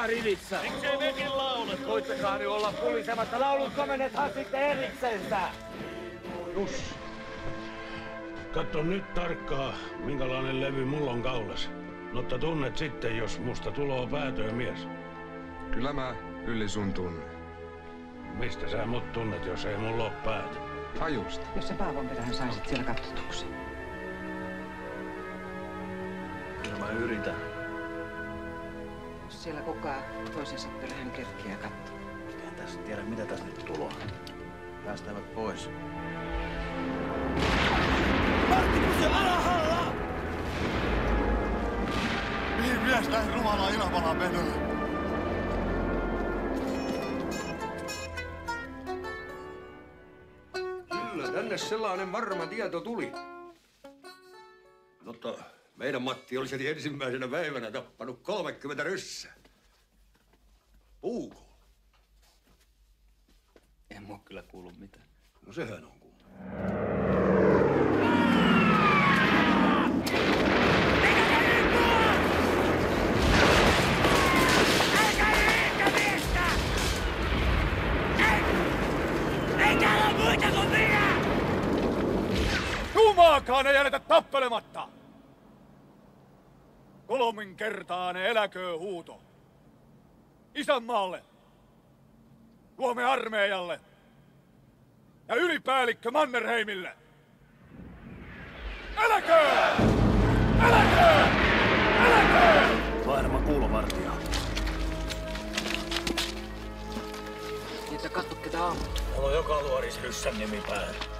kulkea rivissä. Miksei mekin lauleta? Koittakaa nyt olla pulisematta. Laulut komennethan sitten eriksensä. Jussi. Katso nyt tarkkaa, minkälainen levy mulla on kaulas. Mutta tunnet sitten, jos musta tuloo päätöömies. Kyllä mä Ylli sun tunne. Mistä sä mut tunnet, jos ei mulla oo päätä? Hajusta. Jos sä Paavon perään saisit siellä katsotuksen. Kyllä mä yritän. Jos siellä kukaan toisensa perään kerkiää katsoa. En tässä tiedä, mitä tässä nyt tuloa. Päästävät pois. Marttipus ja alahalla! Mihin mies näin rumalaa ilmalaan menoa? Kyllä, tänne sellainen varma tieto tuli. Mutta meidän Matti olisi heti ensimmäisenä päivänä tappanut 30 ryssää. Puuko? En mä oo kyllä kuullut mitään. No sehän on kumma. Jumaakaan ei jätetä tappelematta! 3-kertainen eläköön huuto. Isänmaalle, Suomen armeijalle ja ylipäällikkö Mannerheimille. Eläköön! Eläköön! Eläköön! Vaihdelma kuulovartija. Niin, että katso ketä aamut. Mulla on joka luoris ryssän nimi päällä.